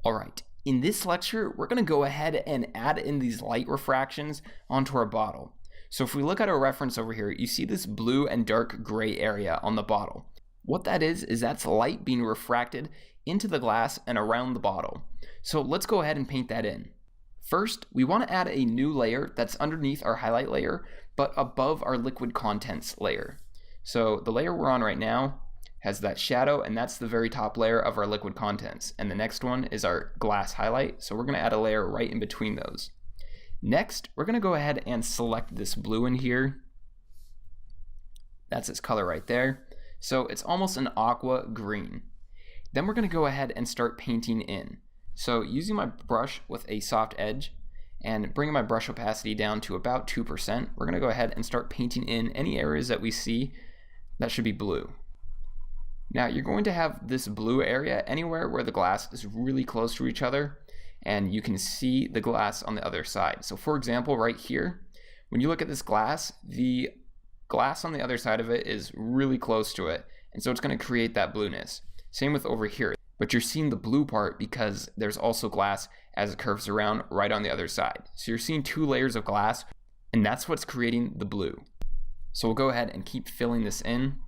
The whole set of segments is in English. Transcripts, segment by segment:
All right, in this lecture, we're going to go ahead and add in these light refractions onto our bottle. So if we look at our reference over here, you see this blue and dark gray area on the bottle. What that is that's light being refracted into the glass and around the bottle. So let's go ahead and paint that in. First, we want to add a new layer that's underneath our highlight layer, but above our liquid contents layer. So the layer we're on right now has that shadow, and that's the very top layer of our liquid contents. And the next one is our glass highlight. So we're going to add a layer right in between those. Next, we're going to go ahead and select this blue in here. That's its color right there. So it's almost an aqua green. Then we're going to go ahead and start painting in. So using my brush with a soft edge and bringing my brush opacity down to about 2%, we're going to go ahead and start painting in any areas that we see that should be blue. Now you're going to have this blue area anywhere where the glass is really close to each other and you can see the glass on the other side. So for example, right here, when you look at this glass, the glass on the other side of it is really close to it, and so it's going to create that blueness. Same with over here, but you're seeing the blue part because there's also glass as it curves around right on the other side. So you're seeing two layers of glass, and that's what's creating the blue. So we'll go ahead and keep filling this in.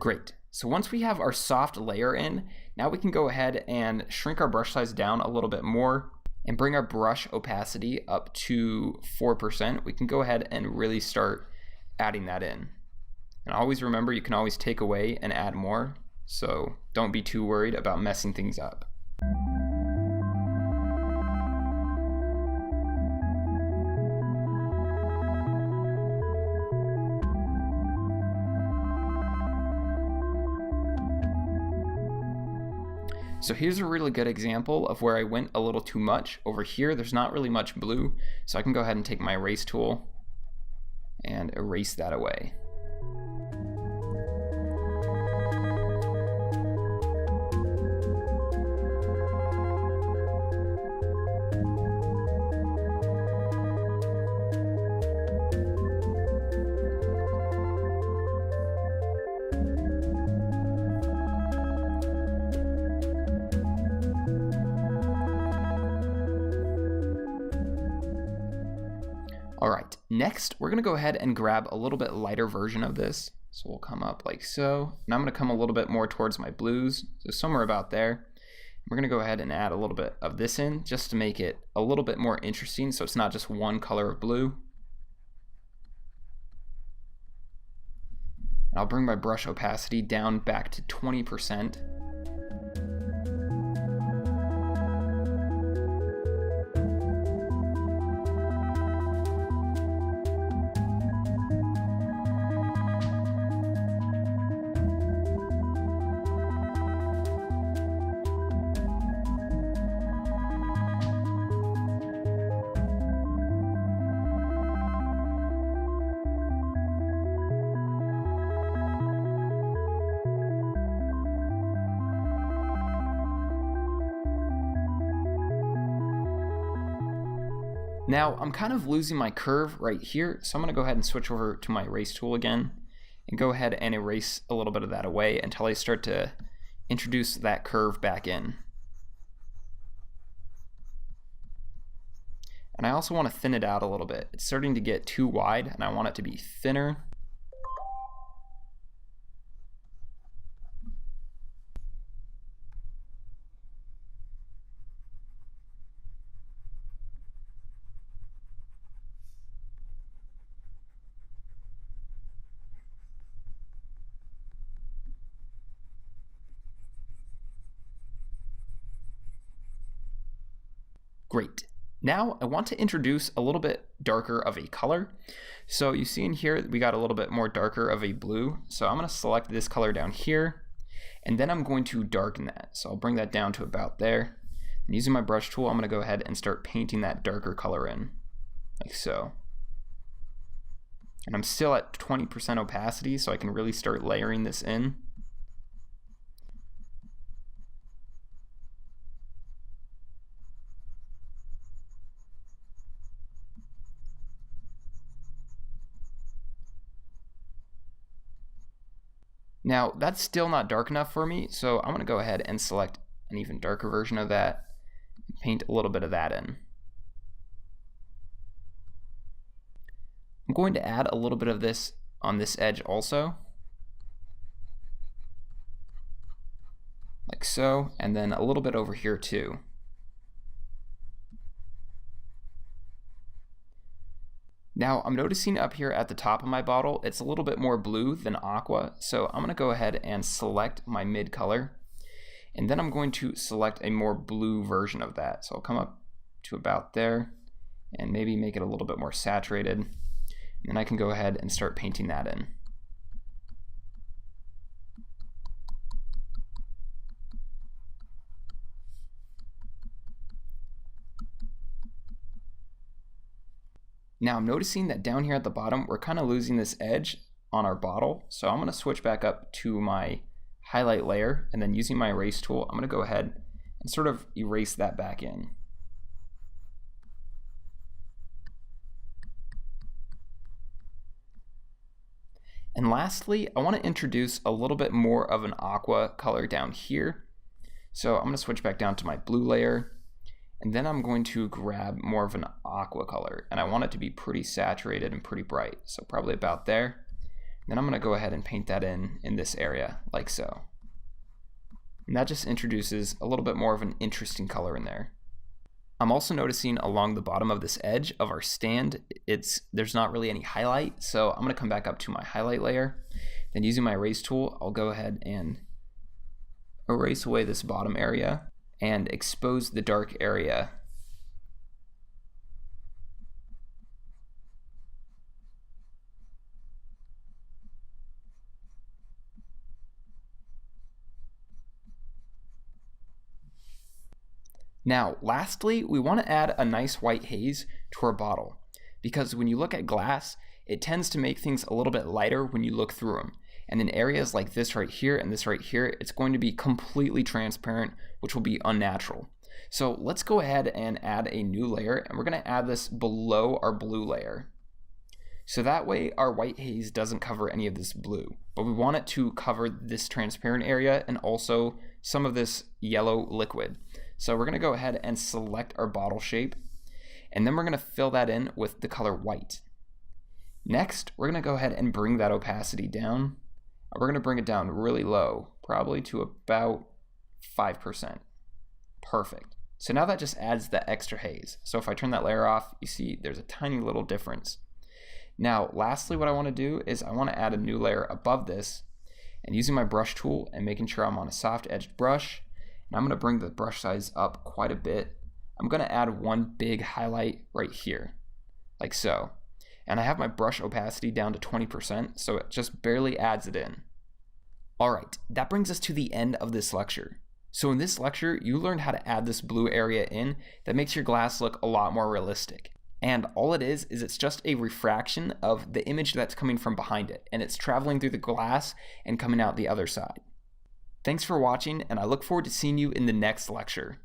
Great. So once we have our soft layer in, now we can go ahead and shrink our brush size down a little bit more and bring our brush opacity up to 4%. We can go ahead and really start adding that in. And always remember, you can always take away and add more, so don't be too worried about messing things up. So here's a really good example of where I went a little too much. Over here, there's not really much blue, so I can go ahead and take my erase tool and erase that away. All right, next we're gonna go ahead and grab a little bit lighter version of this. So we'll come up like so, and I'm gonna come a little bit more towards my blues, so somewhere about there. We're gonna go ahead and add a little bit of this in just to make it a little bit more interesting, so it's not just one color of blue. And I'll bring my brush opacity down back to 20%. Now I'm kind of losing my curve right here, so I'm going to go ahead and switch over to my erase tool again and go ahead and erase a little bit of that away until I start to introduce that curve back in. And I also want to thin it out a little bit. It's starting to get too wide and I want it to be thinner. Great. Now I want to introduce a little bit darker of a color. So you see in here, we got a little bit more darker of a blue. So I'm going to select this color down here, and then I'm going to darken that. So I'll bring that down to about there. And using my brush tool, I'm going to go ahead and start painting that darker color in, like so. And I'm still at 20% opacity, so I can really start layering this in. Now, that's still not dark enough for me, so I'm going to go ahead and select an even darker version of that and paint a little bit of that in. I'm going to add a little bit of this on this edge also, like so, and then a little bit over here too. Now I'm noticing up here at the top of my bottle, it's a little bit more blue than aqua, so I'm going to go ahead and select my mid color, and then I'm going to select a more blue version of that. So I'll come up to about there and maybe make it a little bit more saturated, and then I can go ahead and start painting that in. Now I'm noticing that down here at the bottom, we're kind of losing this edge on our bottle. So I'm going to switch back up to my highlight layer, and then using my erase tool, I'm going to go ahead and sort of erase that back in. And lastly, I want to introduce a little bit more of an aqua color down here. So I'm going to switch back down to my blue layer. And then I'm going to grab more of an aqua color, and I want it to be pretty saturated and pretty bright, so probably about there. Then I'm going to go ahead and paint that in this area, like so. And that just introduces a little bit more of an interesting color in there. I'm also noticing along the bottom of this edge of our stand, there's not really any highlight, so I'm going to come back up to my highlight layer. Then using my erase tool, I'll go ahead and erase away this bottom area and expose the dark area. Now, lastly, we want to add a nice white haze to our bottle, because when you look at glass, it tends to make things a little bit lighter when you look through them. And in areas like this right here and this right here, it's going to be completely transparent, which will be unnatural. So let's go ahead and add a new layer, and we're going to add this below our blue layer. So that way our white haze doesn't cover any of this blue, but we want it to cover this transparent area and also some of this yellow liquid. So we're going to go ahead and select our bottle shape, and then we're going to fill that in with the color white. Next, we're going to go ahead and bring that opacity down. We're going to bring it down really low, probably to about 5%. Perfect. So now that just adds that extra haze. So if I turn that layer off, you see there's a tiny little difference. Now, lastly, what I want to do is I want to add a new layer above this, and using my brush tool and making sure I'm on a soft edged brush, and I'm going to bring the brush size up quite a bit. I'm going to add one big highlight right here, like so. And I have my brush opacity down to 20%, so it just barely adds it in. Alright, that brings us to the end of this lecture. So in this lecture, you learned how to add this blue area in that makes your glass look a lot more realistic. And all it is it's just a refraction of the image that's coming from behind it, and it's traveling through the glass and coming out the other side. Thanks for watching, and I look forward to seeing you in the next lecture.